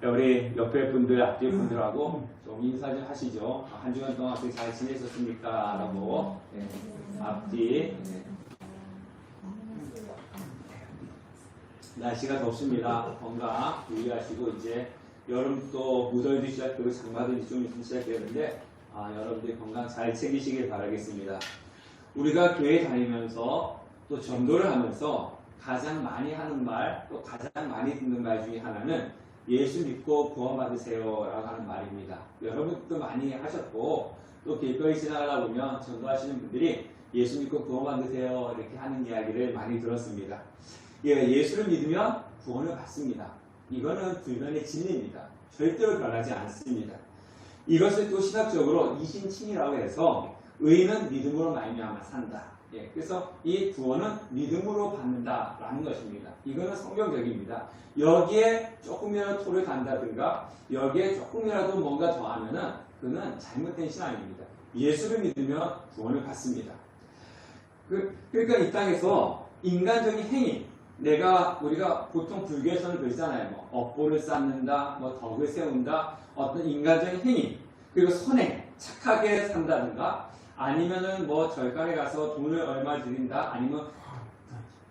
우리 옆에 분들, 앞뒤 분들하고 좀 인사 좀 하시죠. 한 주간 동안 어떻게 잘 지내셨습니까? 라고. 네. 앞뒤. 네. 날씨가 덥습니다. 건강 유의하시고, 이제 여름도 무더위도 시작되고 장마도 이제 좀 있으면 시작되는데, 여러분들이 건강 잘 챙기시길 바라겠습니다. 우리가 교회 다니면서 또 전도를 하면서 가장 많이 하는 말, 또 가장 많이 듣는 말 중에 하나는 예수 믿고 구원받으세요 라고 하는 말입니다. 여러분도 많이 하셨고, 또 길거리 지나가다 보면 전도하시는 분들이 예수 믿고 구원받으세요 이렇게 하는 이야기를 많이 들었습니다. 예수를 믿으면 구원을 받습니다. 이거는 불변의 진리입니다. 절대로 변하지 않습니다. 이것을 또 신학적으로 이신칭이라고 해서 의인은 믿음으로 말미암아 산다. 그래서 이 구원은 믿음으로 받는다라는 것입니다. 이거는 성경적입니다. 여기에 조금이라도 토를 단다든가 여기에 조금이라도 뭔가 더하면은 그는 잘못된 신앙입니다. 예수를 믿으면 구원을 받습니다. 그러니까 이 땅에서 인간적인 행위, 우리가 보통 불교에서는 그러잖아요. 뭐 업보를 쌓는다, 뭐 덕을 세운다, 어떤 인간적인 행위, 그리고 선행, 착하게 산다든가, 아니면은 뭐 절간에 가서 돈을 얼마 드린다, 아니면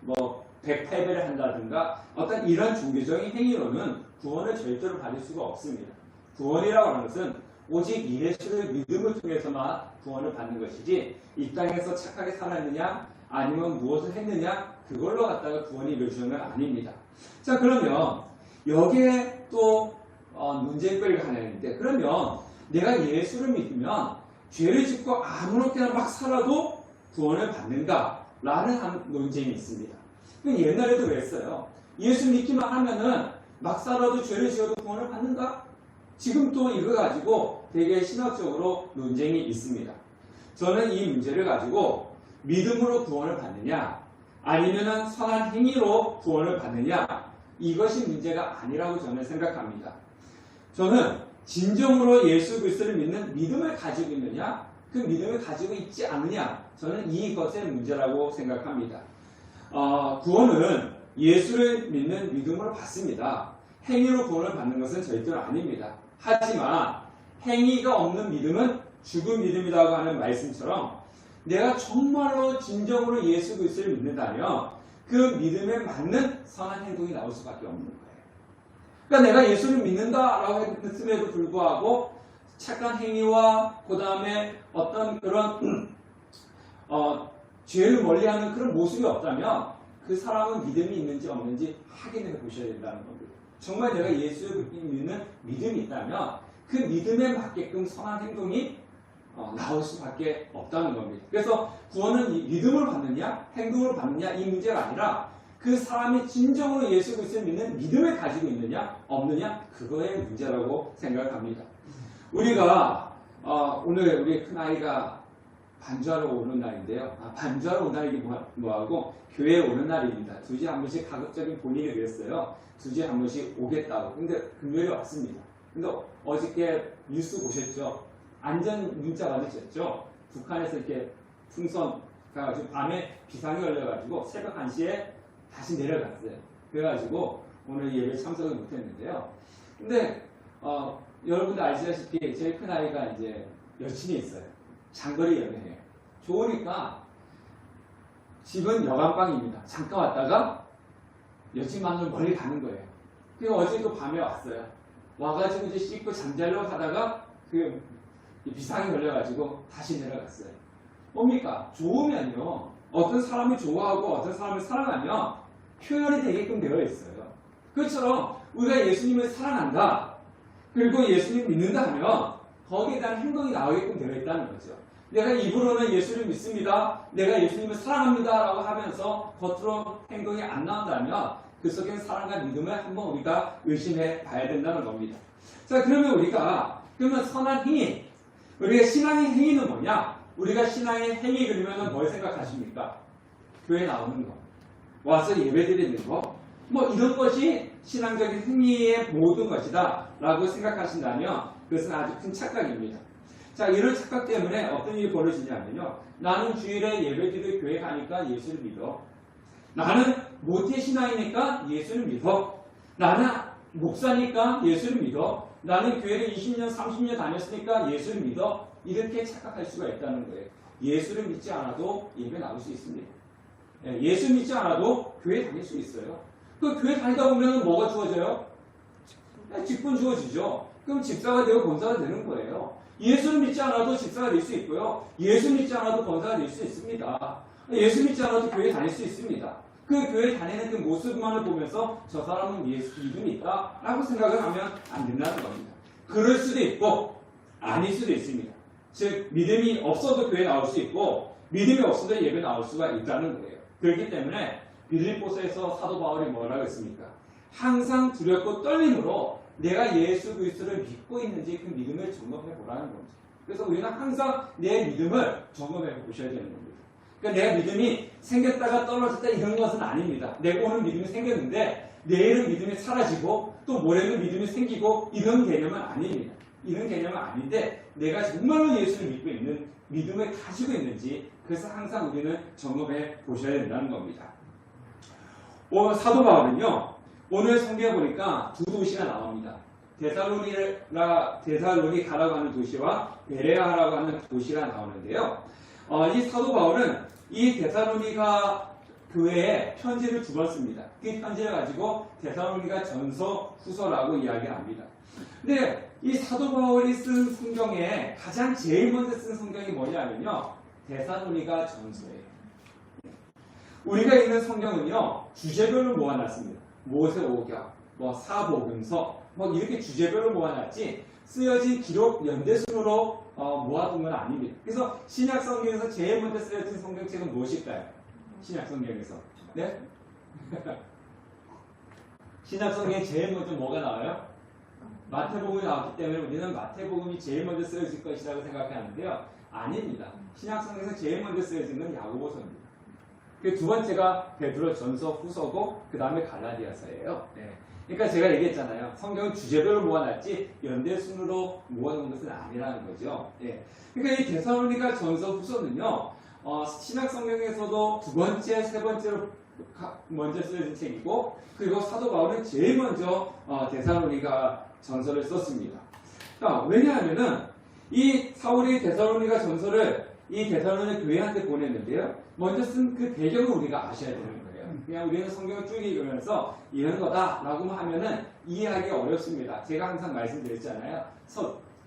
뭐 108배를 한다든가, 어떤 이런 종교적인 행위로는 구원을 절대로 받을 수가 없습니다. 구원이라고 하는 것은 오직 예수를 믿음을 통해서만 구원을 받는 것이지, 이 땅에서 착하게 살았느냐, 아니면 무엇을 했느냐, 그걸로 갖다가 구원이 이루어지는 건 아닙니다. 자, 그러면 여기에 또 논쟁거리가 하나 있는데, 그러면 내가 예수를 믿으면 죄를 짓고 아무렇게나 막 살아도 구원을 받는가? 라는 논쟁이 있습니다. 옛날에도 그랬어요. 예수 믿기만 하면은 막 살아도 죄를 지어도 구원을 받는가? 지금 또 이거 가지고 되게 신학적으로 논쟁이 있습니다. 저는 이 문제를 가지고 믿음으로 구원을 받느냐, 아니면은 선한 행위로 구원을 받느냐, 이것이 문제가 아니라고 저는 생각합니다. 저는 진정으로 예수 그리스도를 믿는 믿음을 가지고 있느냐, 그 믿음을 가지고 있지 않느냐, 저는 이것의 문제라고 생각합니다. 구원은 예수를 믿는 믿음으로 받습니다. 행위로 구원을 받는 것은 절대로 아닙니다. 하지만 행위가 없는 믿음은 죽은 믿음이라고 하는 말씀처럼 내가 정말로 진정으로 예수 그리스도를 믿는다면 그 믿음에 맞는 선한 행동이 나올 수밖에 없는 거예요. 그러니까 내가 예수를 믿는다라고 했음에도 불구하고 착한 행위와 그 다음에 어떤 그런 죄를 멀리하는 그런 모습이 없다면 그 사람은 믿음이 있는지 없는지 확인해 보셔야 된다는 겁니다. 정말 내가 예수를 믿는 믿음이 있다면 그 믿음에 맞게끔 선한 행동이 나올 수밖에 없다는 겁니다. 그래서 구원은 믿음을 받느냐 행동을 받느냐 이 문제가 아니라 그 사람이 진정으로 예수 그리스도를 믿는 믿음을 가지고 있느냐 없느냐 그거의 문제라고 생각합니다. 우리가 오늘 우리 큰아이가 반주하러 오는 날인데요. 반주하러 오는 날이 뭐하고 교회에 오는 날입니다. 2주에 한 번씩 가급적인 본인이 그랬어요. 2주에 한 번씩 오겠다고. 근데 금요일에 왔습니다. 근데 어저께 뉴스 보셨죠? 안전 문자 받으셨죠? 북한에서 이렇게 풍선 가가지고 밤에 비상이 걸려가지고 새벽 1시에 다시 내려갔어요. 그래가지고 오늘 예배 참석을 못했는데요. 근데 여러분들 아시다시피 제일 큰 아이가 이제 여친이 있어요. 장거리 연애해요. 좋으니까 집은 여간방입니다. 잠깐 왔다가 여친 만나러 멀리 가는 거예요. 그래서 어제 또 밤에 왔어요. 와가지고 이제 씻고 잠자려고 하다가 그 비상이 걸려가지고 다시 내려갔어요. 뭡니까? 좋으면요. 어떤 사람을 좋아하고 어떤 사람을 사랑하면 표현이 되게끔 되어 있어요. 그것처럼 우리가 예수님을 사랑한다. 그리고 예수님을 믿는다 하면 거기에 대한 행동이 나오게끔 되어 있다는 거죠. 내가 입으로는 예수를 믿습니다. 내가 예수님을 사랑합니다. 라고 하면서 겉으로 행동이 안 나온다면 그 속에는 사랑과 믿음을 한번 우리가 의심해 봐야 된다는 겁니다. 자, 그러면 그러면 선한 행위, 우리가 신앙의 행위는 뭐냐? 우리가 신앙의 행위 그러면 뭘 생각하십니까? 교회 나오는 거, 와서 예배 드리는 거, 뭐 이런 것이 신앙적인 행위의 모든 것이다 라고 생각하신다면 그것은 아주 큰 착각입니다. 자, 이런 착각 때문에 어떤 일이 벌어지냐면요. 나는 주일에 예배드리러 교회 가니까 예수를 믿어. 나는 모태 신앙이니까 예수를 믿어. 나는 목사니까 예수를 믿어. 나는 교회를 20년, 30년 다녔으니까 예수를 믿어. 이렇게 착각할 수가 있다는 거예요. 예수를 믿지 않아도 예배 나올 수 있습니다. 예수 믿지 않아도 교회 다닐 수 있어요. 그 교회 다니다 보면 뭐가 주어져요? 직분 주어지죠. 그럼 집사가 되고 권사가 되는 거예요. 예수를 믿지 않아도 집사가 될 수 있고요. 예수 믿지 않아도 권사가 될 수 있습니다. 예수 믿지 않아도 교회 다닐 수 있습니다. 그 교회 다니는 그 모습만을 보면서 저 사람은 예수 믿음이 있다 라고 생각을 하면 안 된다는 겁니다. 그럴 수도 있고 아닐 수도 있습니다. 즉 믿음이 없어도 교회 나올 수 있고 믿음이 없어도 예배 나올 수가 있다는 거예요. 그렇기 때문에 빌립보서에서 사도 바울이 뭐라고 했습니까? 항상 두렵고 떨림으로 내가 예수 그리스도를 믿고 있는지 그 믿음을 점검해 보라는 겁니다. 그래서 우리는 항상 내 믿음을 점검해 보셔야 되는 겁니다. 그러니까 내가 믿음이 생겼다가 떨어졌다 이런 것은 아닙니다. 내가 오늘 믿음이 생겼는데 내일은 믿음이 사라지고 또 모레는 믿음이 생기고 이런 개념은 아닙니다. 이런 개념은 아닌데 내가 정말로 예수를 믿고 있는 믿음을 가지고 있는지 그래서 항상 우리는 점검해 보셔야 된다는 겁니다. 사도 바울은요. 오늘 성경에 보니까 두 도시가 나옵니다. 데살로니가라고 하는 도시와 베레아라고 하는 도시가 나오는데요. 이 사도 바울은 이 데살로니가 교회에 편지를 두 번 씁니다. 그 편지를 가지고 데살로니가 전서 후서라고 이야기합니다. 근데 이 사도 바울이 쓴 성경에 가장 제일 먼저 쓴 성경이 뭐냐면요. 데살로니가 전서예요. 우리가 읽는 성경은요. 주제별로 모아놨습니다. 모세오경, 사복음서, 이렇게 주제별로 모아놨지 쓰여진 기록 연대순으로 모아둔 건 아닙니다. 그래서 신약 성경에서 제일 먼저 쓰여진 성경책은 무엇일까요? 신약 성경에서. 네? 신약 성경에 제일 먼저 뭐가 나와요? 마태복음이 나왔기 때문에 우리는 마태복음이 제일 먼저 쓰여질 것이라고 생각하는데요. 아닙니다. 신약 성경에서 제일 먼저 쓰여진 건 야고보서입니다. 그 두 번째가 베드로 전서 후서고 그 다음에 갈라디아서예요. 네. 그러니까 제가 얘기했잖아요. 성경은 주제별로 모아놨지 연대순으로 모아놓은 것은 아니라는 거죠. 네. 그러니까 이 데살로니가 전서 후서는요. 신약 성경에서도 두 번째, 세 번째로 먼저 쓰여진 책이고 그리고 사도 바울은 제일 먼저 데살로니가 전서를 썼습니다. 왜냐하면은 이 사울이 데살로니가 전서를 이 데살로니가 교회한테 보냈는데요. 먼저 쓴 그 배경을 우리가 아셔야 되는 거예요. 그냥 우리는 성경을 쭉 읽으면서 이런 거다라고만 하면은 이해하기가 어렵습니다. 제가 항상 말씀드렸잖아요.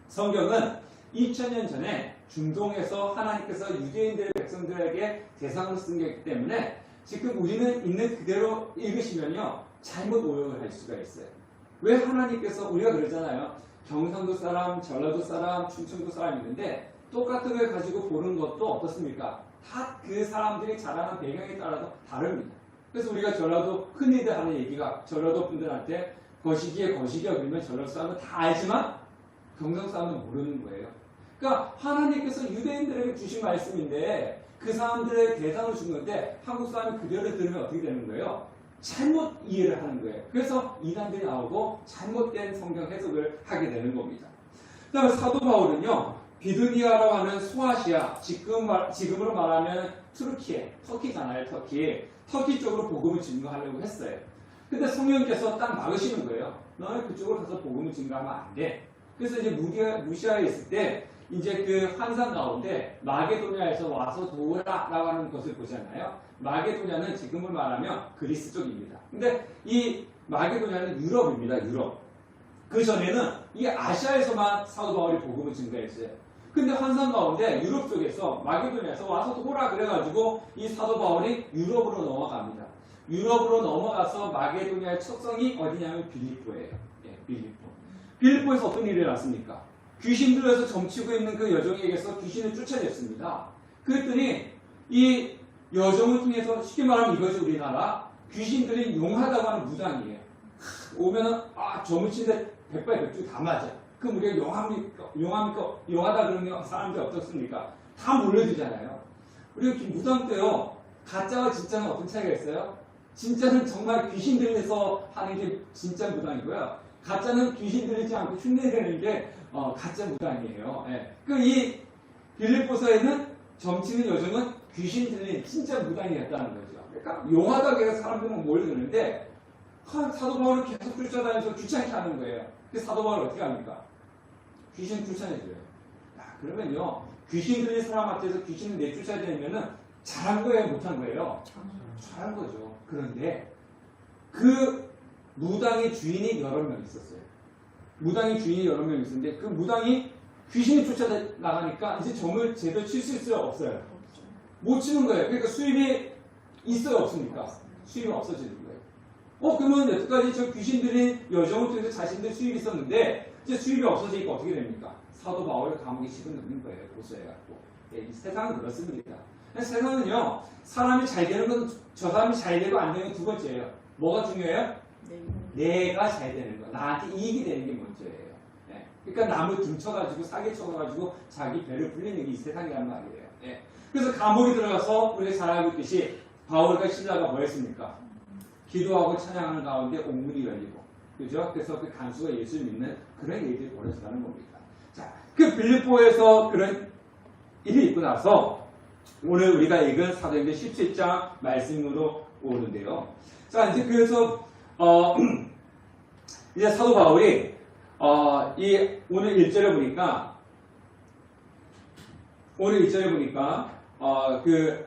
성경은 2000년 전에 중동에서 하나님께서 유대인들의 백성들에게 대상으로 쓴 거기 때문에 지금 우리는 있는 그대로 읽으시면요. 잘못 오역을 할 수가 있어요. 왜 하나님께서 우리가 그러잖아요. 경상도 사람, 전라도 사람, 충청도 사람 있는데 똑같은 걸 가지고 보는 것도 어떻습니까? 다 그 사람들이 자라는 배경에 따라서 다릅니다. 그래서 우리가 전라도 흔히들 하는 얘기가 전라도 분들한테 거시기에 그러면 전라도 사람은 다 알지만 경상도 사람은 모르는 거예요. 그러니까 하나님께서 유대인들에게 주신 말씀인데 그 사람들의 대상을 준 건데 한국 사람이 그대로 들으면 어떻게 되는 거예요? 잘못 이해를 하는 거예요. 그래서 이단들이 나오고 잘못된 성경 해석을 하게 되는 겁니다. 그 다음에 사도 바울은요. 비두니아라고 하는 소아시아, 지금으로 말하면 터키잖아요. 터키 쪽으로 복음을 증거하려고 했어요. 근데 성령께서 딱 막으시는 거예요. 너는 그쪽으로 가서 복음을 증거하면 안 돼. 그래서 이제 무시아에 있을 때 이제 그 환상 가운데 마게도냐에서 와서 도우라라고 하는 것을 보잖아요. 마게도냐는 지금을 말하면 그리스 쪽입니다. 근데 이 마게도냐는 유럽입니다. 유럽. 그 전에는 이 아시아에서만 사도 바울이 복음을 증거했어요. 근데 환상 가운데 유럽 쪽에서 마게도냐에서 와서 도우라 그래가지고 이 사도 바울이 유럽으로 넘어갑니다. 유럽으로 넘어가서 마게도냐의 첫 성이 어디냐면 빌립보예요. 예, 빌립보. 빌립보에서 어떤 일이 일어났습니까? 귀신 들에서 점치고 있는 그 여종에게서 귀신을 쫓아냈습니다. 그랬더니 이 여종을 통해서 쉽게 말하면 이것이 우리나라 귀신들이 용하다고 하는 무당이에요. 오면은 점을 치는데 백발백중 다 맞아. 그럼 우리가 용하다 그러는 사람들이 어떻습니까? 다 몰려들잖아요. 우리가 무당 때요. 가짜와 진짜는 어떤 차이가 있어요? 진짜는 정말 귀신 들려서 하는 게 진짜 무당이고요. 가짜는 귀신 들리지 않고 흉내내는 게 가짜 무당이에요. 예. 이 빌립보서에는 점치는 여종은 귀신 들린 진짜 무당이었다는 거죠. 그러니까 용하다고 해서 사람들은 몰려드는데 사도 바울을 계속 쫓아다니면서 귀찮게 하는 거예요. 그래서 사도 바울을 어떻게 합니까? 귀신 쫓아내줘요. 그러면요, 귀신 들린 사람 앞에서 귀신을 내쫓아야 되면은 잘한 거예요, 못한 거예요? 잘한 거죠. 그런데 그 무당의 주인이 여러 명 있었어요. 무당의 주인이 여러 명 있었는데 그 무당이 귀신이 쫓아나가니까 이제 점을 제대로 칠 수 있어요, 없어요? 못 치는 거예요. 그러니까 수입이 있어요, 없습니까? 수입이 없어지는 거예요. 그러면 여태까지 저 귀신들이 여정을 통해서 자신들 수입이 있었는데 이제 수입이 없어지니까 어떻게 됩니까? 사도 바울을 감옥에 집어넣는 거예요, 고소해갖고. 이 세상은 그렇습니다. 세상은요, 사람이 잘 되는 건 저 사람이 잘 되고 안 되는 건 두 번째예요. 뭐가 중요해요? 내가 잘 되는 거, 나한테 이익이 되는 게 먼저예요. 그러니까 남을 등쳐가지고 사기 쳐가지고 자기 배를 불리는 게 이 세상이란 말이에요. 그래서 감옥에 들어가서 우리가 잘 알고 있듯이 바울과 실라가 뭐 했습니까? 기도하고 찬양하는 가운데 옥문이 열리고, 그죠? 그래서 그 간수가 예수를 믿는 그런 일들이 벌어진다는 겁니다. 자, 그 빌립보에서 그런 일이 있고 나서 오늘 우리가 읽은 사도행전 17장 말씀으로 오는데요. 자, 이제 그래서 이제 사도 바울이 이 오늘 1절에 보니까 그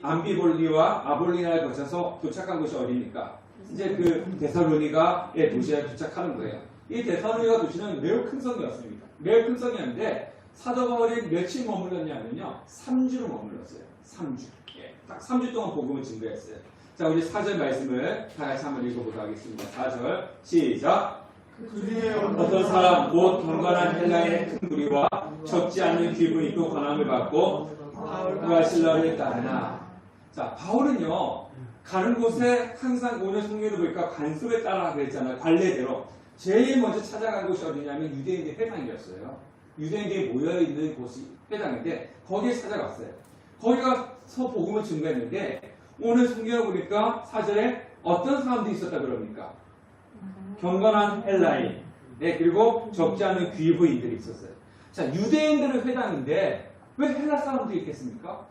암비볼리와 아볼리나를 거쳐서 도착한 곳이 어디입니까? 이제 그 데살로니가의 도시에 도착하는 거예요. 이 데살로니가 도시는 매우 큰 성이었습니다. 매우 큰 성이었는데 사도 바울이 며칠 머물렀냐면요, 3주를 머물렀어요. 3주. 딱 3주 동안 복음을 증거했어요. 자, 우리 4절 말씀을 다 같이 한번 읽어보도록 하겠습니다. 4절 시작. 어떤 사람 곧 경건한 헬라인의 큰 무리와 적지 않는 기분이 있고 권함을 받고 바울과 실라를 따르나. 자, 바울은요, 가는 곳에 항상 오늘 성경을 보니까 관습에 따라 그랬잖아요. 관례대로. 제일 먼저 찾아간 곳이 어디냐면 유대인들 회당이었어요. 유대인들이 모여있는 곳이 회당인데 거기에 찾아갔어요. 거기 가서 복음을 증거했는데 오늘 성경을 보니까 4절에 어떤 사람들이 있었다 그럽니까? 경건한 헬라인, 그리고 적지 않은 귀부인들이 있었어요. 자, 유대인들은 회당인데 왜 헬라 사람들이 있겠습니까?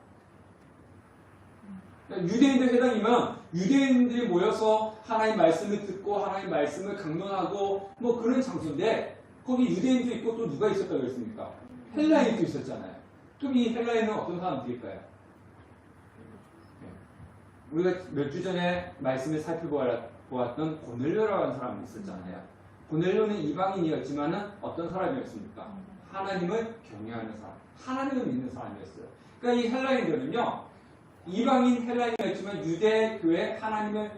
유대인들 회당이면 유대인들이 모여서 하나님 말씀을 듣고 하나님 말씀을 강론하고 뭐 그런 장소인데 거기 유대인도 있고 또 누가 있었다고 그랬습니까? 헬라인도 있었잖아요. 그럼 이 헬라인은 어떤 사람들일까요? 우리가 몇 주 전에 말씀을 살펴보았던 고넬료라고 하는 사람이 있었잖아요. 고넬료는 이방인이었지만 어떤 사람이었습니까? 하나님을 경외하는 사람, 하나님을 믿는 사람이었어요. 그러니까 이 헬라인들은요, 이방인 헬라인이었지만 유대교회 하나님을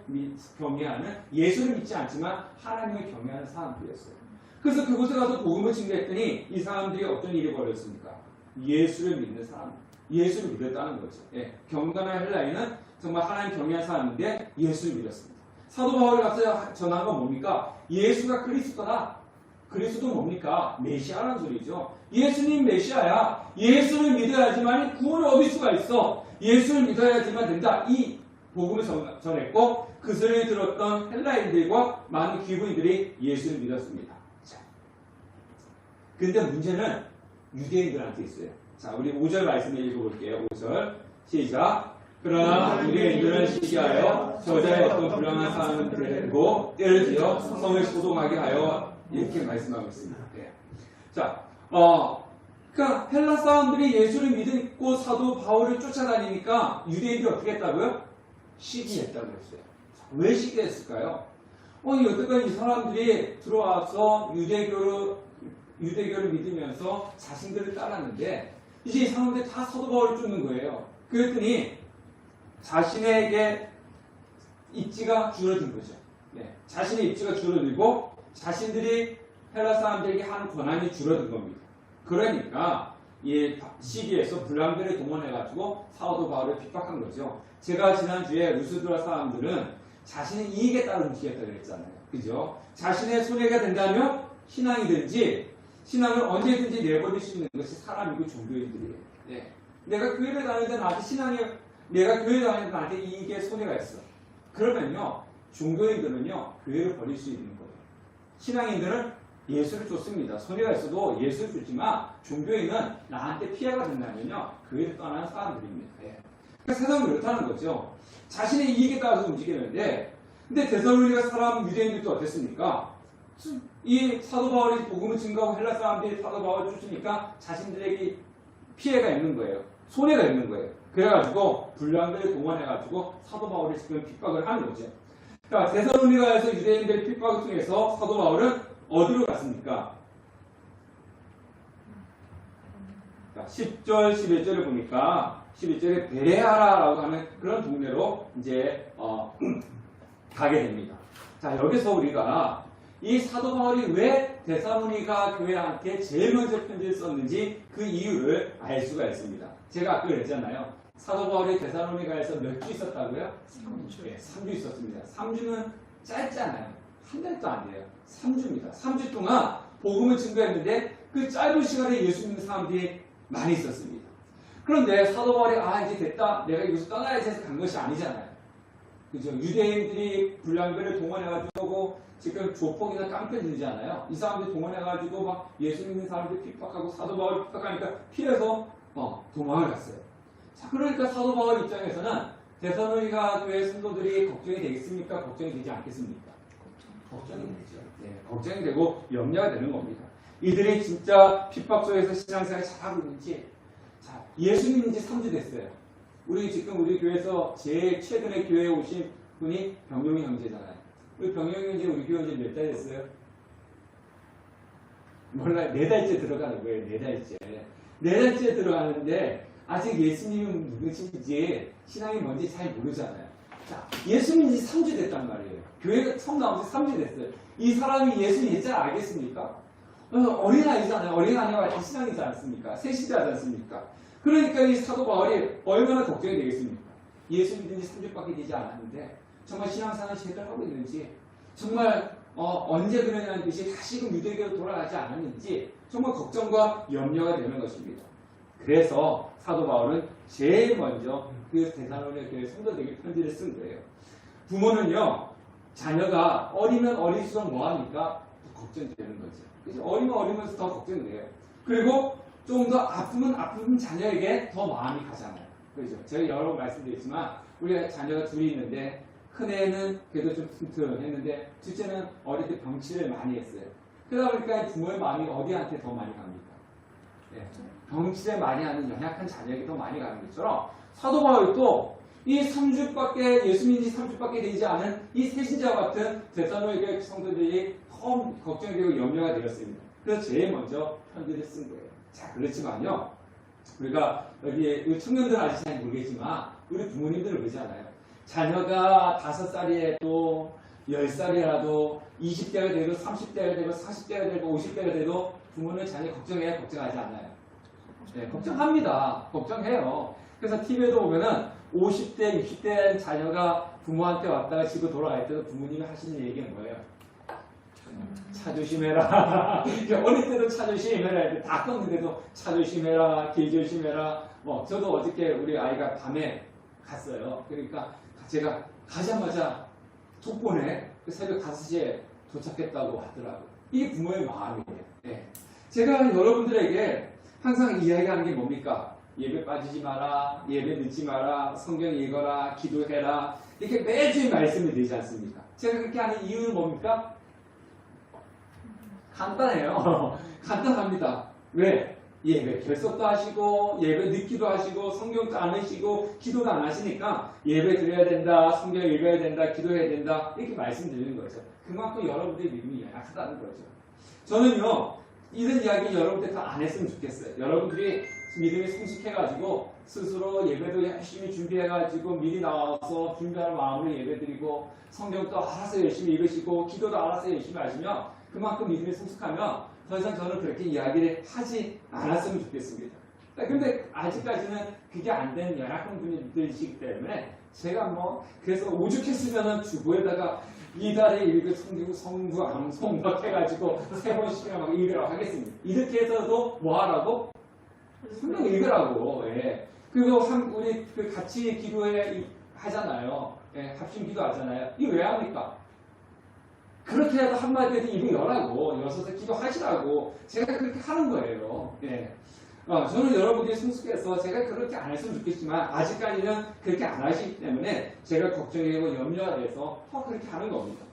경외하는, 예수를 믿지 않지만 하나님을 경외하는 사람들이었어요. 그래서 그곳에 가서 복음을 증거했더니 이 사람들이 어떤 일이 벌어졌습니까? 예수를 믿는 사람, 예수를 믿었다는 거죠. 경건한 헬라인은 정말 하나님 경외한 사람인데 예수를 믿었습니다. 사도 바울이 가서 전한 건 뭡니까? 예수가 그리스도다. 그리스도 뭡니까? 메시아라는 소리죠. 예수님 메시아야. 예수를 믿어야지만 구원을 얻을 수가 있어. 예수를 믿어야지만 된다. 이 복음을 전했고 그 소리를 들었던 헬라인들과 많은 귀부인들이 예수를 믿었습니다. 자, 근데 문제는 유대인들한테 있어요. 자, 우리 5절 말씀을 읽어볼게요. 5절 시작. 그러나 유대인들은 시기하여 저자의 어떤 불량한 사람을 데리고 때를 지어 성을 소동하게 하여 이렇게 말씀하고 있습니다. 자, 그러니까 헬라 사람들이 예수를 믿고 사도 바울을 쫓아다니니까 유대인들이 어떻게 했다고요? 시기했다고 했어요. 왜 시기했을까요? 여태까지 이 사람들이 들어와서 유대교를 믿으면서 자신들을 따랐는데 이제 이 사람들이 다 사도 바울을 쫓는 거예요. 그랬더니 자신에게 입지가 줄어든 거죠. 자신의 입지가 줄어들고 자신들이 헬라 사람들에게 하는 권한이 줄어든 겁니다. 그러니까 이 시기에서 불량들을 동원해가지고 사도 바울을 핍박한 거죠. 제가 지난주에 루스드라 사람들은 자신의 이익에 따라 움직였다 그랬잖아요. 그죠? 자신의 손해가 된다면 신앙이든지 신앙을 언제든지 내버릴 수 있는 것이 사람이고 종교인들이에요. 내가 교회를 다니는데 내가 교회 다니는데 나한테 이익에 손해가 있어. 그러면요, 종교인들은요, 교회를 버릴 수 있는 거예요. 신앙인들은 예수를 쫓습니다. 손해가 있어도 예수를 쫓지만 종교인은 나한테 피해가 된다면요, 교회를 떠나는 사람들입니다. 그러니까 세상은 그렇다는 거죠. 자신의 이익에 따라서 움직이는데 근데 데살로니가 사람 유대인들도 어땠습니까? 이 사도 바울이 복음을 증거하고 헬라 사람들이 사도 바울을 쫓으니까 자신들에게 피해가 있는 거예요. 손해가 있는 거예요. 그래가지고 불량들을 동원해가지고 사도 바울을 지금 핍박을 하는 거죠. 자, 데살로니가에서 유대인들의 핍박을 통해서 사도 바울은 어디로 갔습니까? 자, 10절, 11절을 보니까 11절에 베레아라라고 하는 그런 동네로 이제 가게 됩니다. 자, 여기서 우리가 이 사도 바울이 왜 데살로니가 교회한테 제일 먼저 편지를 썼는지 그 이유를 알 수가 있습니다. 제가 아까 그랬잖아요. 사도 바울이 데살로니가에서 몇 주 있었다고요? 3주. 네, 3주 있었습니다. 3주는 짧잖아요. 한 달도 안 돼요. 3주입니다. 3주 동안 복음을 증거했는데 그 짧은 시간에 예수 믿는 사람들이 많이 있었습니다. 그런데 사도 바울이 이제 됐다. 내가 여기서 떠나야지 해서 간 것이 아니잖아요. 그죠? 유대인들이 불량배를 동원해가지고 지금 조폭이나 깡패 들잖아요. 이 사람들 동원해가지고 막 예수 믿는 사람들 핍박하고 사도 바울 핍박하니까 피해서 도망을 갔어요. 자, 그러니까 사도 바울 입장에서는 데살로니가 교회 성도들이 걱정이 되겠습니까? 걱정이 되지 않겠습니까? 걱정이 되죠. 네, 걱정이 되고 염려가 되는 겁니다. 이들이 진짜 핍박 속에서 신앙생활 잘하고 있는지. 자, 예수 믿는 지 3주 됐어요. 지금 우리 교회에서 제일 최근에 교회에 오신 분이 병용이 형제잖아요. 우리 병용이 형제 우리 교회 이제 몇 달 됐어요? 몰라요. 4달째 들어가는 거예요. 4달째. 4달째 들어가는데 아직 예수님은 누구신지 신앙이 뭔지 잘 모르잖아요. 자, 예수 믿은 지 3주 됐단 말이에요. 교회가 처음 나온 지 3주 됐어요. 이 사람이 예수 예자 알겠습니까? 어린아이잖아요. 어린아이와 같은 신앙이지 않습니까? 새신자지 않습니까? 그러니까 이 사도 바울이 얼마나 걱정이 되겠습니까? 예수 믿은 지 3주밖에 되지 않았는데 정말 신앙생활 제대로 하고 있는지, 정말 언제 그러냐는 듯이 다시금 유대교로 돌아가지 않았는지 정말 걱정과 염려가 되는 것입니다. 그래서 사도 바울은 제일 먼저 그 데살로니가 교회 성도들에게 편지를 쓴 거예요. 부모는요, 자녀가 어리면 어릴수록 뭐합니까? 더 걱정되는 거죠. 그죠? 어리면 어리면서 더 걱정돼요. 그리고 좀 더 아프면 아픈 자녀에게 더 마음이 가잖아요. 그렇죠? 제가 여러 번 말씀드렸지만 우리 자녀가 둘이 있는데 큰애는 그래도 좀 튼튼했는데 둘째는 어릴 때 병치를 많이 했어요. 그러다 보니까 부모의 마음이 어디한테 더 많이 갑니까? 네. 병치를 많이 하는 연약한 자녀에게 더 많이 가는 것처럼 사도 바울도 이 3주밖에 예수 믿은 지 3주밖에 되지 않은 이 새신자와 같은 데살로니가 성도들이 더 걱정되고 염려가 되었습니다. 그래서 제일 먼저 편지를 쓴 거예요. 자, 그렇지만요, 우리가 여기 청년들은 아직 잘 모르겠지만 우리 부모님들은 그러잖아요. 자녀가 5살이라도 10살이라도 20대가 되고 30대가 되고 40대가 되고 50대가 돼도 부모는 자녀 걱정해야 걱정하지 않아요. 네, 걱정합니다. 걱정해요. 그래서 TV에도 보면은 50대, 60대 자녀가 부모한테 왔다가 집에 돌아갈 때도 부모님이 하시는 얘기가 뭐예요? 차 조심해라. 어릴 때도 차 조심해라. 다 컸는데도 차 조심해라. 길 조심해라. 저도 어저께 우리 아이가 밤에 갔어요. 그러니까 제가 가자마자 톡보내 새벽 5시에 도착했다고 하더라고요. 이게 부모의 마음이에요. 네. 제가 여러분들에게 항상 이야기하는 게 뭡니까? 예배 빠지지 마라, 예배 늦지 마라, 성경 읽어라, 기도해라, 이렇게 매주 말씀을 드리지 않습니까? 제가 그렇게 하는 이유는 뭡니까? 간단해요. 간단합니다. 왜? 예배 결석도 하시고, 예배 늦기도 하시고, 성경도 안 하시고, 기도도 안 하시니까 예배 드려야 된다, 성경 읽어야 된다, 기도해야 된다, 이렇게 말씀드리는 거죠. 그만큼 여러분들의 믿음이 약하다는 거죠. 저는요, 이런 이야기 여러분들 다 안 했으면 좋겠어요. 여러분들이 믿음이 성숙해가지고 스스로 예배도 열심히 준비해가지고 미리 나와서 준비하는 마음으로 예배드리고 성경도 알아서 열심히 읽으시고 기도도 알아서 열심히 하시면 그만큼 믿음이 성숙하면 더 이상 저는 그렇게 이야기를 하지 않았으면 좋겠습니다. 근데 아직까지는 그게 안 된 연약한 분들이시기 때문에 제가 그래서 오죽했으면은 주보에다가 이달에 읽을 성부 해가지고 3번씩이나 막 읽으라고 하겠습니다. 이렇게 해서도 뭐 하라고? 성경 읽으라고. 예. 그리고 우리 같이 하잖아요. 예, 합심 기도하잖아요. 이거 왜 합니까? 그렇게 해도 한마디 해도 입을 열라고, 여서서 기도하시라고 제가 그렇게 하는 거예요. 예. 저는 여러분들이 성숙해서 제가 그렇게 안 했으면 좋겠지만 아직까지는 그렇게 안 하시기 때문에 제가 걱정이고 염려가 돼서 그렇게 하는 겁니다.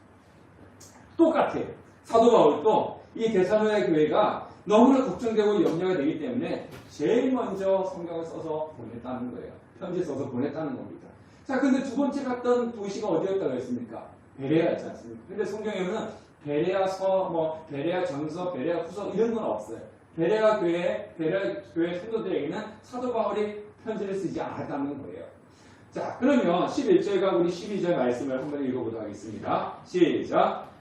똑같아요. 사도 바울도 이 데살로니가 교회가 너무나 걱정되고 염려가 되기 때문에 제일 먼저 성경을 써서 보냈다는 거예요. 편지 써서 보냈다는 겁니다. 자, 근데 두 번째 갔던 도시가 어디였다고 했습니까? 베레아였지 않습니까? 근데 성경에는 베레아서, 베레아 전서, 베레아 후서 이런 건 없어요. 베레아 교회 성도들에게는 사도 바울이 편지를 쓰지 않았다는 거예요. 자, 그러면 11절과 우리 12절 말씀을 한번 읽어보도록 하겠습니다. 시작.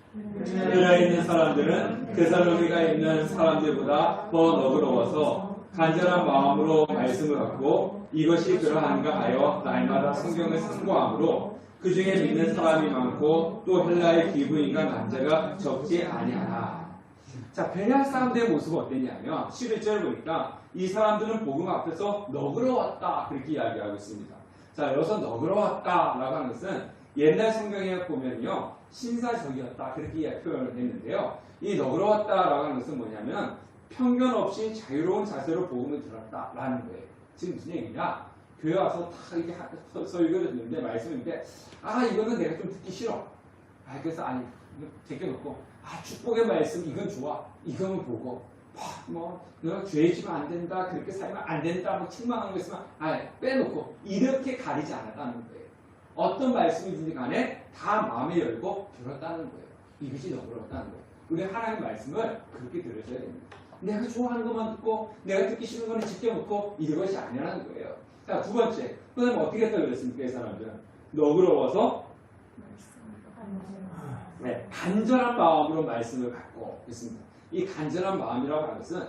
베레아에 있는 사람들은 데살로니가에 있는 사람들보다 더 너그러워서 간절한 마음으로 말씀을 받고 이것이 그러한가 하여 날마다 성경을 상고함으로 그 중에 믿는 사람이 많고 또 헬라의 기부인과 남자가 적지 아니하나. 자, 베레아 사람들의 모습은 어땠냐면 11절 보니까 이 사람들은 복음 앞에서 너그러웠다 그렇게 이야기하고 있습니다. 자, 여기서 너그러웠다라고 하는 것은 옛날 성경에 보면요 신사적이었다 그렇게 표현을 했는데요. 이 너그러웠다라고 하는 것은 뭐냐면 편견 없이 자유로운 자세로 복음을 들었다라는 거예요. 지금 무슨 얘기냐? 교회 와서 다 이렇게 설교를 듣는데 말씀인데 이거는 내가 좀 듣기 싫어. 그래서 제껴놓고 축복의 말씀 이건 좋아. 이거는 보고 너가 죄 지면 안 된다. 그렇게 살면 안 된다. 책망하는 거 있으면 빼놓고 이렇게 가리지 않았다는 거예요. 어떤 말씀이든지 간에 다 마음에 열고 들었다는 거예요. 이것이 너그러웠다는 거예요. 우리 하나님의 말씀을 그렇게 들으셔야 됩니다. 내가 좋아하는 것만 듣고 내가 듣기 싫은 거는 지켜놓고 이것이 아니라는 거예요. 자, 두 번째. 그 다음에 어떻게 했다고 그랬습니까? 이 사람들은 너그러워서 간절한 마음으로 말씀을 갖고 있습니다. 이 간절한 마음이라고 하는 것은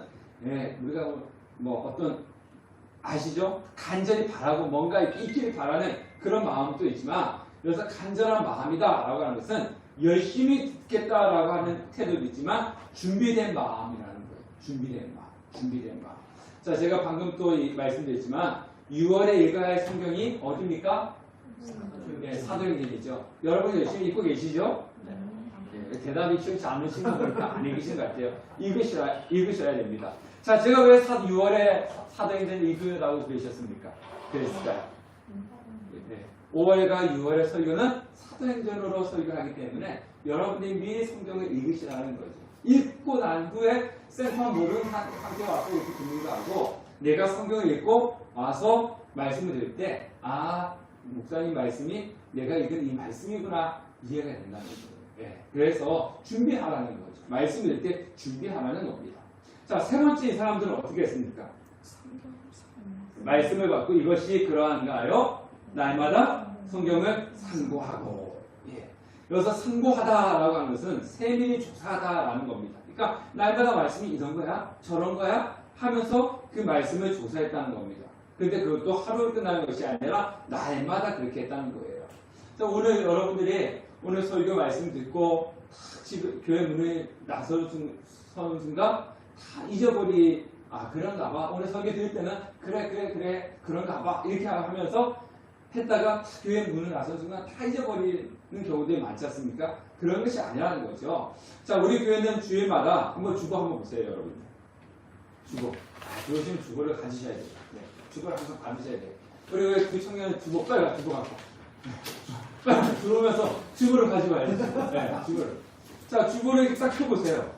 우리가 어떤 아시죠? 간절히 바라고 뭔가 있기를 바라는 그런 마음도 있지만 여기서 간절한 마음이다라고 하는 것은 열심히 듣겠다라고 하는 태도도 있지만 준비된 마음이라는 거예요. 준비된 마음. 자, 제가 방금 또 말씀드렸지만 6월에 읽어야 할 성경이 어디입니까? 사도행전이죠. 여러분 열심히 읽고 계시죠? 대답이 쉬우지 않으시는 거 보니까 안 읽으신 것 같아요. 읽으셔야 됩니다. 자, 제가 왜 6월에 사도행전을 읽으라고 그러셨습니까? 그랬을까요? 5월과 6월의 설교는 사도행전으로 설교하기 때문에 여러분들이 미리 성경을 읽으시라는 거죠. 읽고 난 후에 생판 모르는 상태에 와서 이렇게 듣는 거 하고 내가 성경을 읽고 와서 말씀을 드릴 때 목사님 말씀이 내가 읽은 이 말씀이구나 이해가 된다는 거예요. 그래서 준비하라는 거죠. 말씀을 읽을 때 준비하라는 겁니다. 자, 세 번째 이 사람들은 어떻게 했습니까? 말씀을 받고 이것이 그러한가 하여 날마다 성경을 상고하고. 여기서 상고하다라고 하는 것은 세밀히 조사하다라는 겁니다. 그러니까 날마다 말씀이 이런 거야? 저런 거야? 하면서 그 말씀을 조사했다는 겁니다. 그런데 그것도 하루에 끝나는 것이 아니라 날마다 그렇게 했다는 거예요. 자, 오늘 여러분들이 오늘 설교 말씀 듣고 집에 교회 문에 나서는 순간 다 잊어버리 그런가 봐. 오늘 설교 들을 때는 그래 그런가 봐 이렇게 하면서 했다가 교회 문을 나서는 순간 다 잊어버리는 경우들이 많지 않습니까? 그런 것이 아니라는 거죠. 자, 우리 교회는 주일마다 한번 주보 한번 보세요, 여러분. 주보. 그러시면 주보를 가지셔야 돼요. 주보를 항상 가지셔야 돼요. 그리고 그 청년은 주보 빨리 주보 갖고. 들어오면서 주보를 가져와야 돼요. 주보를. 자, 주보를 이렇게 딱 펴보세요.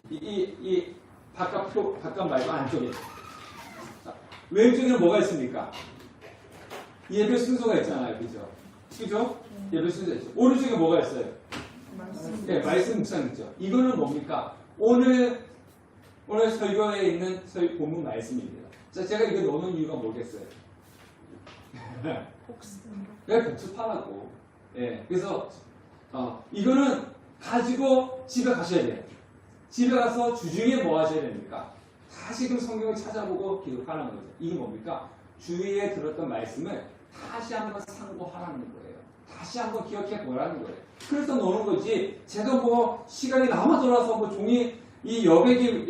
이 바깥 말고 안쪽에. 자, 왼쪽에는 뭐가 있습니까? 예배 순서가 있잖아요. 그죠? 예배 순서 있죠. 오른쪽에 뭐가 있어요? 말씀 묵상 있죠. 이거는 뭡니까? 오늘 설교에 있는 본문 말씀입니다. 자, 제가 이거 넣는 이유가 뭐겠어요? 복습하라고. 그래서 이거는 가지고 집에 가셔야 돼요. 집에 가서 주중에 뭐 하셔야 됩니까? 다시 그 성경을 찾아보고 기록하는 거죠. 이게 뭡니까? 주위에 들었던 말씀을 다시 한번 상고하라는 거예요. 다시 한번 기억해 보라는 거예요. 그래서 노는 거지. 제가 시간이 남아돌아서 종이 이 여백이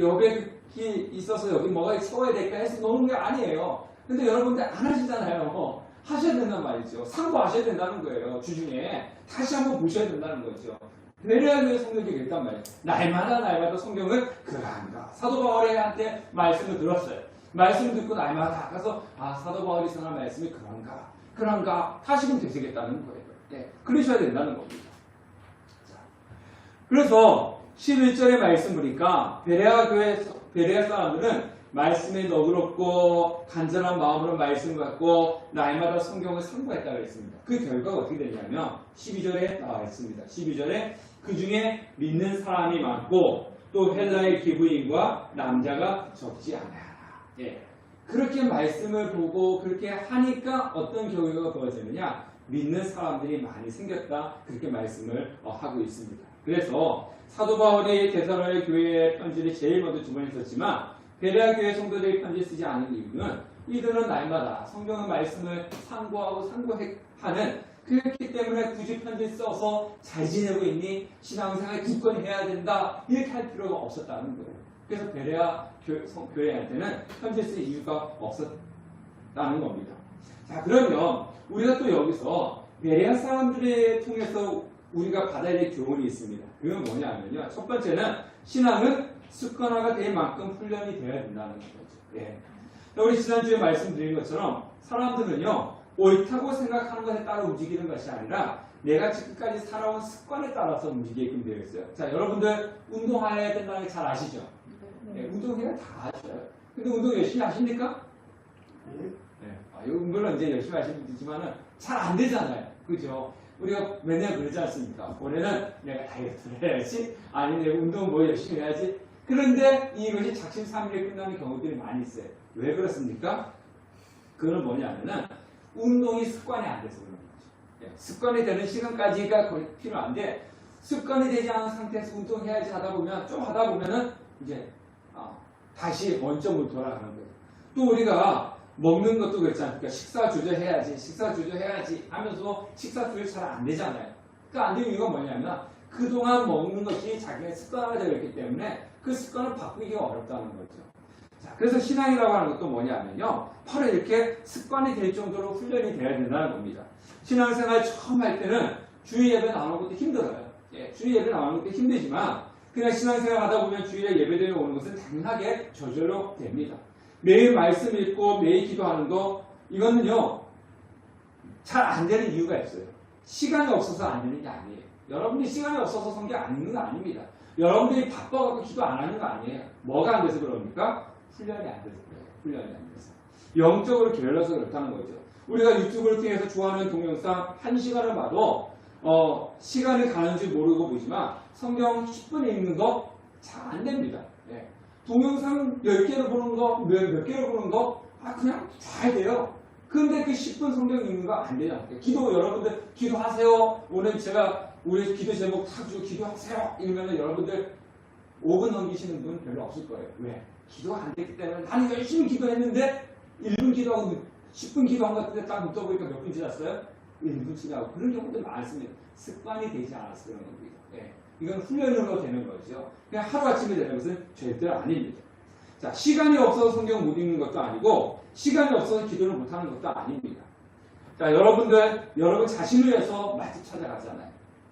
있어서 여기 뭐가 세워야 될까 해서 노는 게 아니에요. 근데 여러분들 안 하시잖아요. 하셔야 된단 말이죠. 상고하셔야 된다는 거예요. 주중에 다시 한번 보셔야 된다는 거죠. 베레아교회 성경이 그랬단 말이에요. 날마다 성경을 그러한가. 사도 바울한테 말씀을 들었어요. 말씀 듣고 날마다 가서 사도 바울이 전한 말씀이 그런가 하시면 되시겠다는 거예요. 네, 그러셔야 된다는 겁니다. 자, 그래서 11절의 말씀 보니까 베레아 사람들은 말씀에 너그럽고 간절한 마음으로 말씀을 갖고 날마다 성경을 상고했다고 했습니다. 그 결과가 어떻게 되냐면 12절에 나와 있습니다. 12절에 그 중에 믿는 사람이 많고 또 헬라의 기부인과 남자가 적지 않아야. 예. 그렇게 말씀을 보고 그렇게 하니까 어떤 결과가 벌어지느냐? 믿는 사람들이 많이 생겼다. 그렇게 말씀을 하고 있습니다. 그래서 사도 바울이 데살로니가 교회의 편지를 제일 먼저 주문했었지만 베레아 교회 성도들의 편지 쓰지 않은 이유는 이들은 날마다 성경의 말씀을 상고하는 그렇기 때문에 굳이 편지 써서 잘 지내고 있니? 신앙생활 굳건히 해야 된다. 이렇게 할 필요가 없었다는 거예요. 그래서 베레아 교회한테는 편지 쓸 이유가 없었다는 겁니다. 자, 그러면 우리가 또 여기서 베레아 사람들을 통해서 우리가 받아야 될 교훈이 있습니다. 그건 뭐냐면요. 첫 번째는 신앙은 습관화가 될 만큼 훈련이 되어야 된다는 거죠. 예. 우리 지난주에 말씀드린 것처럼 사람들은요, 옳다고 생각하는 것에 따라 움직이는 것이 아니라 내가 지금까지 살아온 습관에 따라서 움직이게끔 되어 있어요. 자, 여러분들 운동해야 된다는 게 잘 아시죠? 네, 운동해야 다 아셔요. 근데 운동 열심히 하십니까? 네. 물론 이제 열심히 하시는 분이지만은 잘 안 되잖아요. 그죠? 우리가 맨날 그러지 않습니까? 올해는 내가 다이어트를 해야지, 아니 내가 운동 뭐 열심히 해야지. 그런데 이것이 작심삼일에 끝나는 경우들이 많이 있어요. 왜 그렇습니까? 그건 뭐냐면은 운동이 습관이 안 돼서 그런 거죠. 습관이 되는 시간까지가 거의 필요한데 습관이 되지 않은 상태에서 운동해야지 하다 보면은 이제 다시 원점으로 돌아가는 거예요. 또 우리가 먹는 것도 그렇지 않습니까? 식사 조절해야지 하면서 식사 조절 잘 안 되잖아요. 그러니까 안 되는 이유가 뭐냐면 그동안 먹는 것이 자기의 습관화가 되어 있기 때문에 그 습관을 바꾸기가 어렵다는 거죠. 자, 그래서 신앙이라고 하는 것도 뭐냐면요. 바로 이렇게 습관이 될 정도로 훈련이 돼야 된다는 겁니다. 신앙생활 처음 할 때는 주일 예배 나오는 것도 힘들어요. 예, 주일 예배 나오는 것도 힘들지만 그냥 신앙생활 하다 보면 주일에 예배드리러 오는 것은 당연하게 저절로 됩니다. 매일 말씀 읽고 매일 기도하는 거 이거는요. 잘 안 되는 이유가 있어요. 시간이 없어서 안 되는 게 아니에요. 여러분들이 시간이 없어서 성경 안 읽는 거 아닙니다. 여러분들이 바빠갖고 기도 안 하는 거 아니에요. 뭐가 안 돼서 그럽니까? 훈련이 안 돼서 그래요. 훈련이 안 돼서. 영적으로 게을러서 그렇다는 거죠. 우리가 유튜브를 통해서 좋아하는 동영상 1시간을 봐도 시간이 가는 줄 모르고 보지만 성경 10분에 읽는 거 잘 안 됩니다. 예. 동영상 10개를 보는 거, 몇 개를 보는 거 그냥 잘 돼요. 근데 그 10분 성경 읽는 거 안 되잖아요. 기도 여러분들 기도하세요. 오늘 제가 우리 기도 제목 탁 주고 기도하세요. 이러면 여러분들 5분 넘기시는 분 별로 없을 거예요. 왜? 기도가 안 됐기 때문에 나는 열심히 기도했는데 1분 기도하고 10분 기도한 것 같은데 딱 묻어보니까 몇 분 지났어요? 1분 지나고 그런 경우도 많습니다. 습관이 되지 않아서 그런 겁니다. 예. 이건 훈련으로 되는 거죠. 그냥 하루아침에 되는 것은 절대 아닙니다. 자, 시간이 없어서 성경 못 읽는 것도 아니고 시간이 없어서 기도를 못하는 것도 아닙니다. 자, 여러분 자신을 위해서 맛집 찾아가잖아요.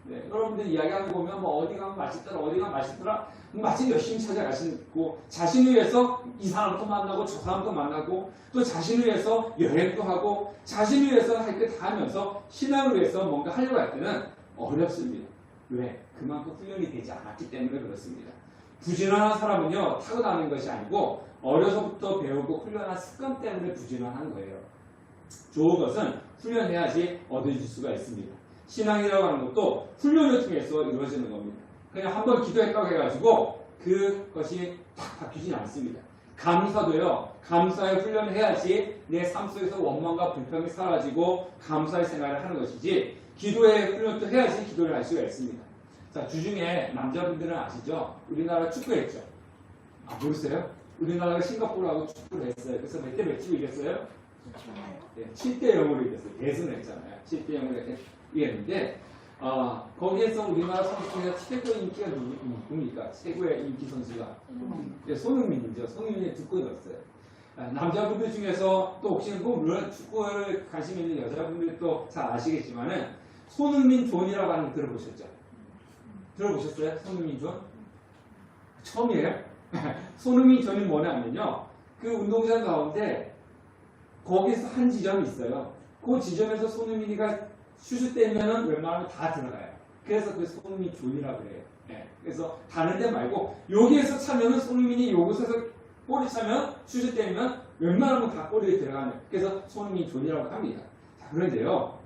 네, 여러분들 이야기하는 거 보면 어디 가면 맛있더라. 맛집 열심히 찾아가시고 자신을 위해서 이 사람도 만나고 저 사람도 만나고 또 자신을 위해서 여행도 하고 자신을 위해서 할 게 다 하면서 신앙을 위해서 뭔가 하려고 할 때는 어렵습니다. 왜? 그만큼 훈련이 되지 않았기 때문에 그렇습니다. 부지런한 사람은요 타고나는 것이 아니고 어려서부터 배우고 훈련한 습관 때문에 부지런한 거예요. 좋은 것은 훈련해야지 얻어질 수가 있습니다. 신앙이라고 하는 것도 훈련을 통해서 이루어지는 겁니다. 그냥 한번 기도했다고 해가지고 그것이 딱 바뀌진 않습니다. 감사도요. 감사의 훈련을 해야지 내 삶 속에서 원망과 불평이 사라지고 감사의 생활을 하는 것이지 기도의 훈련도 해야지 기도를 할 수가 있습니다. 자, 주중에 남자분들은 아시죠? 우리나라 축구했죠? 모르세요? 우리나라가 싱가포르하고 축구를 했어요. 그래서 몇 대 몇으로 이겼어요? 네, 7대 0으로 이겼어요. 대승했잖아요. 7대 0으로 이겼는데 거기에서 우리나라 선수 중에 최고의 인기가 누굽니까? 최고의 인기 선수가 네, 손흥민이죠. 손흥민이 2골 넣었어요. 남자분들 중에서 또 혹시 물론 축구를 관심 있는 여자분들도 잘 아시겠지만은 손흥민 존이라고 하는 거 들어보셨죠? 들어보셨어요? 손흥민 존? 처음이에요? 손흥민 존이 뭐냐면요. 그 운동장 가운데 거기서 한 지점이 있어요. 그 지점에서 손흥민이가 슛을 떼면은 웬만하면 다 들어가요. 그래서 그 손흥민 존이라고 해요. 예. 그래서 다른 데 말고 여기에서 차면은 손흥민이 여기서 골이 차면 슛을 떼면 웬만하면 다 골이 들어가는. 그래서 손흥민 존이라고 합니다. 자, 그런데요,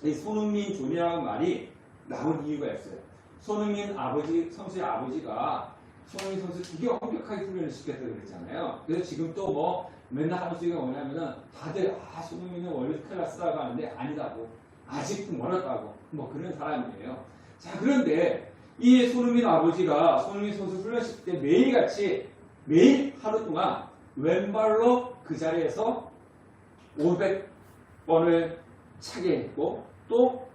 이 손흥민 존이라는 말이 나온 이유가 있어요. 손흥민 아버지, 선수의 아버지가 손흥민 선수 되게 엄격하게 훈련을 시켰다고 그랬잖아요. 그래서 지금 또 뭐 맨날 하는 소리가 뭐냐면은 다들 손흥민은 월드 클래스라고 하는데 아니다고. 아직도 멀었다고. 뭐 그런 사람이에요. 자, 그런데 이 손흥민 아버지가 손흥민 선수 훈련시킬 때 매일 하루 동안 왼발로 그 자리에서 500번을 차게 했고 또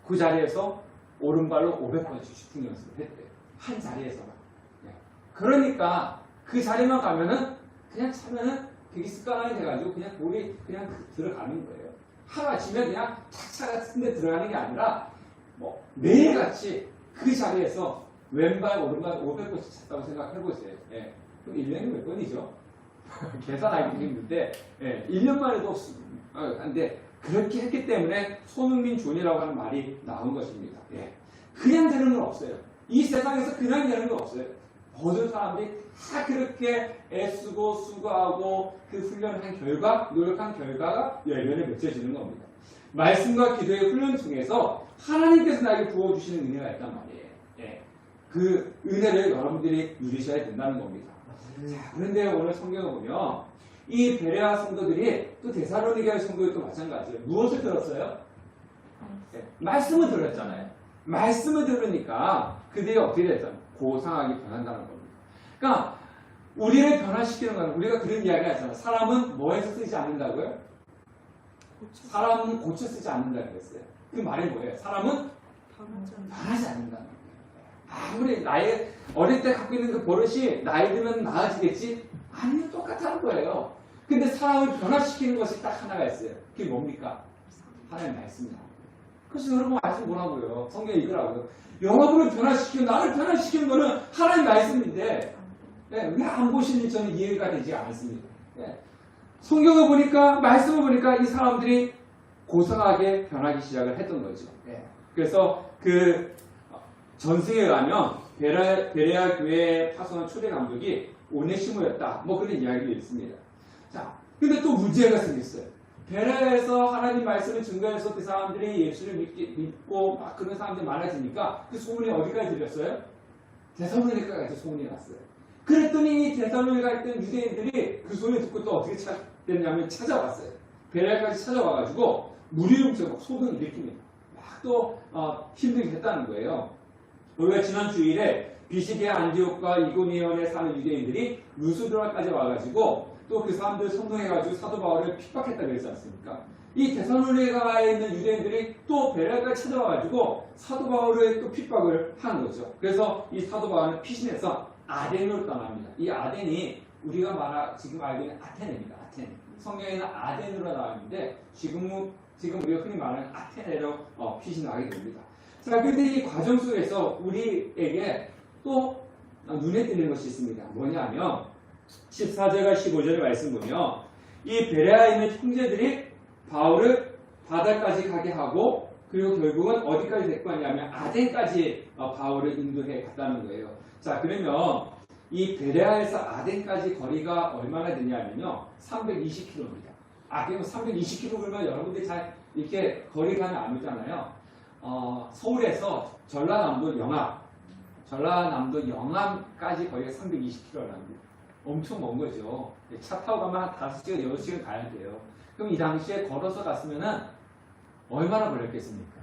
그 자리에서 오른발로 500번씩 슈팅 연습을 했대요. 한 자리에서만. 그러니까 그 자리만 가면은 그냥 차면은 되게 습관화이 돼가지고 그냥 볼이 그냥 들어가는 거예요. 하루아침에 그냥 탁차 같은데 들어가는 게 아니라 뭐 매일같이 그 자리에서 왼발 오른발 500번씩 찼다고 생각해보세요. 예. 그럼 1년이 몇 번이죠? 계산하기 힘든데 1년만 해도 한데 그렇게 했기 때문에 손흥민 존이라고 하는 말이 나온 것입니다. 예. 그냥 되는 건 없어요. 이 세상에서 그냥 되는 건 없어요. 모든 사람들이 다 그렇게 애쓰고 수고하고 그 훈련을 한 결과, 노력한 결과가 열면에 맺혀지는 겁니다. 말씀과 기도의 훈련 중에서 하나님께서 나에게 부어주시는 은혜가 있단 말이에요. 예. 그 은혜를 여러분들이 누리셔야 된다는 겁니다. 자, 그런데 오늘 성경을 보면 이 베레아 성도들이 또 데살로니가 성도들도 마찬가지예요. 무엇을 들었어요? 예. 말씀을 들었잖아요. 말씀을 들으니까 그들이 어떻게 됐잖아요? 고상하게 변한다는 겁니다. 그러니까 우리를 변화시키는 건 우리가 그런 이야기 하잖아요. 사람은 뭐에서 쓰지 않는다고요? 사람은 고쳐 쓰지 않는다고 그랬어요. 그 말이 뭐예요? 사람은 변하지 않는다는 거예요. 아무리 어릴 때 갖고 있는 그 버릇이 나이 들면 나아지겠지? 아니요, 똑같다는 거예요. 근데 사람을 변화시키는 것이 딱 하나가 있어요. 그게 뭡니까? 하나님 말씀이다. 그래서 여러분 말씀 뭐라고요? 성경 읽으라고요. 여러분을 변화시키고 나를 변화시키는 거는 하나님 말씀인데 왜 안 보시는지 저는 이해가 되지 않습니다. 성경을 보니까 말씀을 보니까 이 사람들이 고상하게 변하기 시작을 했던 거죠. 그래서 그 전승에 의하면 베레아 교회에 파송한 초대 감독이 오네시모였다. 뭐 그런 이야기가 있습니다. 자, 근데 또 문제가 생겼어요. 베레아에서 하나님 말씀을 증거해서 그 사람들이 예수를 믿고 막 그런 사람들이 많아지니까 그 소문이 어디까지 들렸어요? 데살로니가까지 소문이 났어요. 그랬더니 이 데살로니가에 있던 유대인들이 그 소문을 듣고 또 어떻게 됐냐면 찾아왔어요. 베레아까지 찾아와가지고 무리용처럼 소동을 일으킵니다. 막 또 힘들게 했다는 거예요. 우리가 지난 주일에 비시디아 안디옥과 이고니온에 사는 유대인들이 루스드라까지 와가지고 또 그 사람들 선동해가지고 사도 바울을 핍박했다고 그랬지 않습니까? 이 데살로니가에 있는 유대인들이 또 베레아까지 찾아와가지고 사도 바울을 또 핍박을 하는 거죠. 그래서 이 사도 바울은 피신해서 아덴으로 떠납니다. 이 아덴이 우리가 지금 알고 있는 아테네입니다. 아테네. 성경에는 아덴으로 나왔는데 지금 우리가 흔히 말하는 아테네로 피신하게 됩니다. 자, 근데 이 과정 속에서 우리에게 또 눈에 띄는 것이 있습니다. 뭐냐면 14절과 15절의 말씀 보면 이 베레아에 있는 형제들이 바울을 바다까지 가게 하고 그리고 결국은 어디까지 데리고 왔냐면 아덴까지 바울을 인도해 갔다는 거예요. 자, 그러면 이 베레아에서 아덴까지 거리가 얼마나 되냐면요 320km입니다. 그러면 320km 그러면 여러분들이 잘 이렇게 거리가 안 오잖아요. 서울에서 전라남도 영암까지 거리가 320km랍니다. 엄청 먼 거죠. 차 타고 가면 한 5시간, 6시간 가야 돼요. 그럼 이 당시에 걸어서 갔으면은 얼마나 걸렸겠습니까?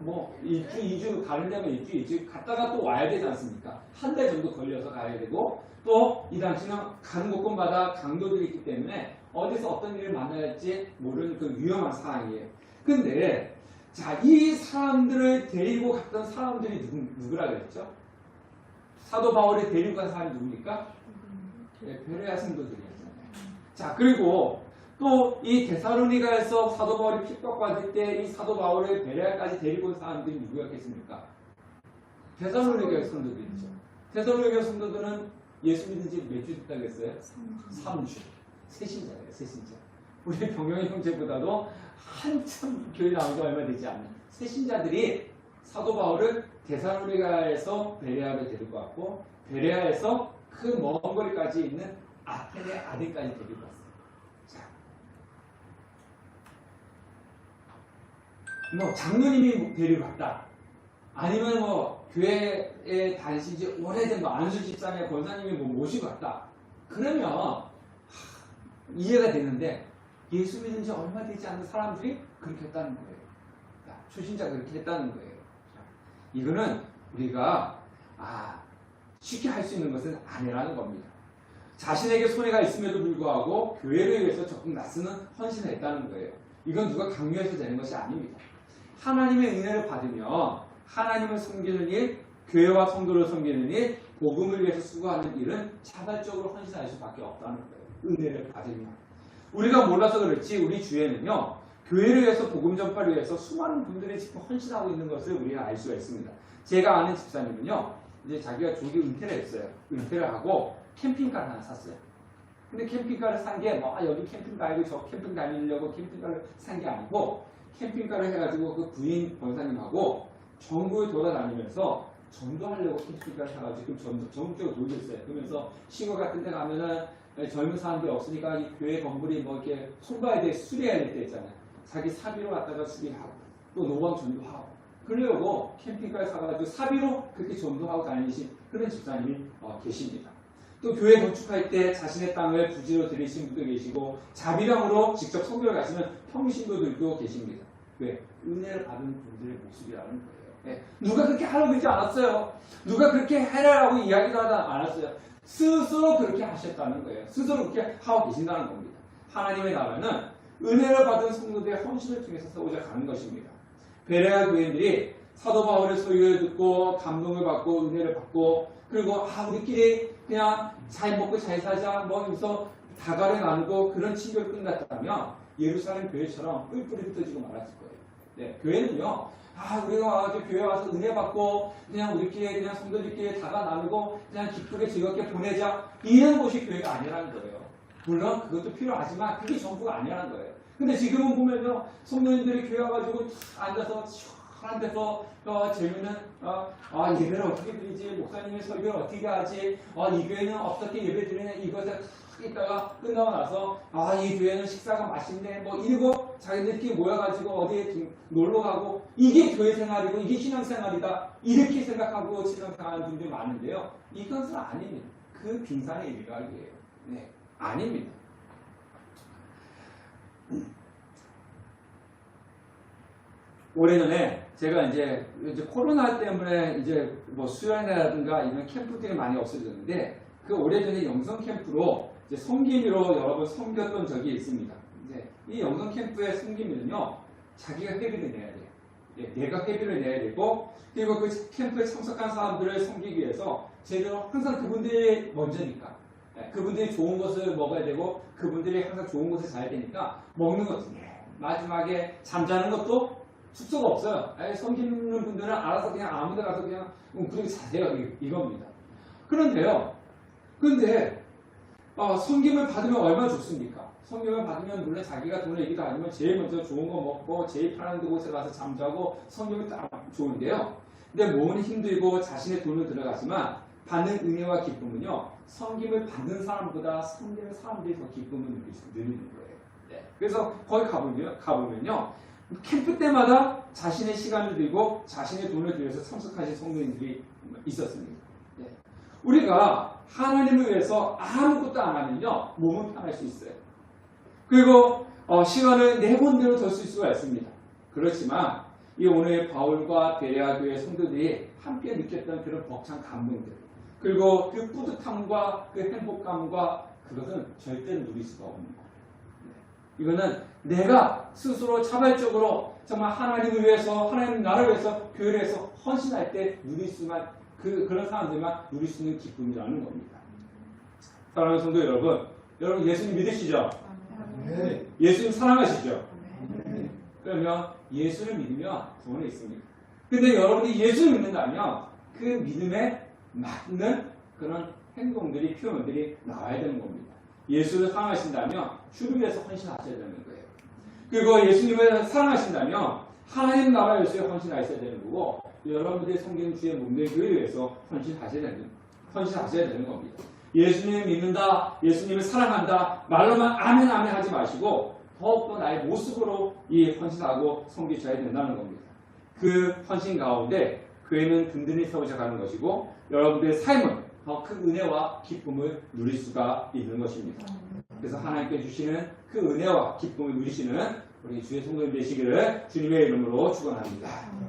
뭐 1주, 2주 가는 데면 1주, 2주 갔다가 또 와야 되지 않습니까? 한 달 정도 걸려서 가야 되고 또 이 당시는 가는 곳곳마다 강도들이 있기 때문에 어디서 어떤 일을 만나야 할지 모르는 그 위험한 상황이에요. 근데 자, 이 사람들을 데리고 갔던 사람들이 누구라 그랬죠? 사도 바울이 데리고 간 사람이 누굽니까? 베레아 성도들이었잖아요. 자, 그리고 또 이 데살로니가에서 사도 바울이 핍박받을 때 이 사도 바울을 베레아까지 데리고 온 사람들이 누구였겠습니까? 데살로니가 성도들이죠. 데살로니가 성도들은 예수 믿은 지 몇 주 됐다고 했어요? 3주. 새신자예요, 새신자. 우리 병영이 형제보다도 한참 교회 나온 지 얼마 되지 않는 새신자들이 사도 바울을 데살로니가에서 베레아로 데리고 왔고, 베레아에서 그 먼 거리까지 있는 아테네 아덴까지 데리고 왔어요. 자, 뭐 장로님이 데리고 왔다. 아니면 뭐 교회에 다니신 지 오래된 뭐 안수 집사님 권사님이 뭐 모시고 왔다. 그러면 이해가 되는데, 예수 믿은 지 얼마 되지 않는 사람들이 그렇게 했다는 거예요. 초신자가 그렇게 했다는 거예요. 이거는 우리가 쉽게 할 수 있는 것은 아니라는 겁니다. 자신에게 손해가 있음에도 불구하고 교회를 위해서 적극 나서는 헌신을 했다는 거예요. 이건 누가 강요해서 되는 것이 아닙니다. 하나님의 은혜를 받으면 하나님을 섬기는 일, 교회와 성도를 섬기는 일, 복음을 위해서 수고하는 일은 자발적으로 헌신할 수밖에 없다는 거예요. 은혜를 받으면. 우리가 몰라서 그렇지 우리 주에는요, 교회를 위해서 복음 전파를 위해서 수많은 분들이 지금 헌신하고 있는 것을 우리가 알 수가 있습니다. 제가 아는 집사님은요, 이제 자기가 조기 은퇴를 했어요. 은퇴를 하고 캠핑카를 하나 샀어요. 근데 캠핑카를 산 게 뭐 여기 캠핑 가고 저 캠핑 다니려고 캠핑카를 산 게 아니고, 캠핑카를 해가지고 그 부인 권사님하고 전국을 돌아다니면서 전도하려고 캠핑카를 사가지고 전국적으로 돌고 있어요. 그러면서 시골 같은 데 가면은 젊은 사람들이 없으니까 이 교회 건물이 뭐 이렇게 손봐야 돼, 수리해야 될 때 있잖아요. 자기 사비로 갖다가 수리하고 또 노방 전도하고 그러려고 캠핑카를 사가지고 사비로 그렇게 전도하고 다니신 그런 집사님이 계십니다. 또 교회 건축할 때 자신의 땅을 부지로 들이신 분도 계시고, 자비량으로 직접 선교를 가시는 평신도들도 계십니다. 왜? 은혜를 받은 분들의 모습이라는 거예요. 네. 누가 그렇게 하라고 그러지 않았어요. 누가 그렇게 해라라고 이야기도 하지 않았어요. 스스로 그렇게 하셨다는 거예요. 스스로 그렇게 하고 계신다는 겁니다. 하나님의 나라는 은혜를 받은 성도들의 헌신을 통해서 세워져 가는 것입니다. 베레아 교인들이 사도 바울의 소유를 듣고 감동을 받고 은혜를 받고, 그리고 우리끼리 그냥 잘 먹고 잘 살자 뭐 하면서 다가를 나누고 그런 친교를 끝났다면 예루살렘 교회처럼 뿔뿔이 흩어지고 말았을 거예요. 네, 교회는요, 우리가 와서 교회 와서 은혜 받고 그냥 우리끼리 그냥 성도들끼리 다가 나누고 그냥 기쁘게 즐겁게 보내자, 이런 곳이 교회가 아니라는 거예요. 물론 그것도 필요하지만 그게 전부가 아니라는 거예요. 근데 지금은 보면요, 성도님들이 교회 와가지고 앉아서 시원한 데서 재밌는 예배를 어떻게 드리지, 목사님의 설교를 어떻게 하지, 이 교회는 어떻게 예배 드리냐, 이것을 이따가 끝나고 나서 이 교회는 식사가 맛있네 뭐 이러고 자기들끼리 모여가지고 어디에 놀러 가고, 이게 교회 생활이고 이게 신앙생활이다 이렇게 생각하고 신앙생활하는 분들이 많은데요, 이것은 아닙니다. 그 빙산의 일각이에요. 네, 아닙니다. 올해전에 제가 이제 코로나 때문에 이제 뭐 수련회라든가 이런 캠프들이 많이 없어졌는데, 그 오래전에 영성 캠프로 이제 섬김으로 여러 번 섬겼던 적이 있습니다. 이제 이 영성 캠프의 섬김은요, 자기가 회비를 내야 돼요. 예, 내가 회비를 내야 되고, 그리고 그 캠프에 참석한 사람들을 섬기기 위해서 제대로 항상 그분들이 먼저니까, 그분들이 좋은 것을 먹어야 되고 그분들이 항상 좋은 것을 자야 되니까 먹는 것도, 마지막에 잠자는 것도 숙소가 없어요. 섬기는 분들은 알아서 그냥 아무 데 가서 그냥 그렇게 자세요. 이겁니다. 그런데 섬김을 받으면 얼마나 좋습니까? 섬김을 받으면 물론 자기가 돈을 얘기도 아니면 제일 먼저 좋은 거 먹고 제일 편한 곳에 가서 잠자고 섬김이 딱 좋은데요. 근데 몸은 힘들고 자신의 돈을 들어가지만 받는 은혜와 기쁨은요, 섬김을 받는 사람보다 섬기는 사람들이 더 기쁨을 누리는 거예요. 네. 그래서 거기 가보면요, 캠프 때마다 자신의 시간을 들이고 자신의 돈을 들여서 참석하신 성도님들이 있었습니다. 네. 우리가 하나님을 위해서 아무것도 안 하면요, 몸은 편할 수 있어요. 그리고 시간을 내 본대로 더 쓸 수가 있습니다. 그렇지만 이 오늘 바울과 베레아 교회 성도들이 함께 느꼈던 그런 벅찬 감동들, 그리고 그 뿌듯함과 그 행복감과 그것은 절대로 누릴 수가 없는 거예요. 이거는 내가 스스로 자발적으로 정말 하나님을 위해서, 하나님 나라를 위해서, 교회를 위해서 헌신할 때 누릴 수만, 그런 사람들만 누릴 수 있는 기쁨이라는 겁니다. 사랑하는 성도 여러분, 예수님 믿으시죠? 네. 예수님 사랑하시죠? 네. 그러면 예수를 믿으면 구원이 있습니다. 근데 여러분이 예수를 믿는다면 그 믿음에 맞는 그런 행동들이, 표현들이 나와야 되는 겁니다. 예수를 사랑하신다면 주를 위해서 헌신하셔야 되는 거예요. 그리고 예수님을 사랑하신다면 하나님 나라 위해서 헌신하셔야 되는 거고, 여러분들이 섬기는 주의 몸된 교회를 위해서 헌신하셔야 되는 겁니다. 예수님을 믿는다, 예수님을 사랑한다, 말로만 아멘 아멘 하지 마시고 더욱더 나의 모습으로 이 헌신하고 섬기셔야 된다는 겁니다. 그 헌신 가운데 교회는 든든히 세워져 가는 것이고, 여러분들의 삶은 더 큰 은혜와 기쁨을 누릴 수가 있는 것입니다. 그래서 하나님께 주시는 그 은혜와 기쁨을 누리시는 우리 주의 성도님 되시기를 주님의 이름으로 축원합니다.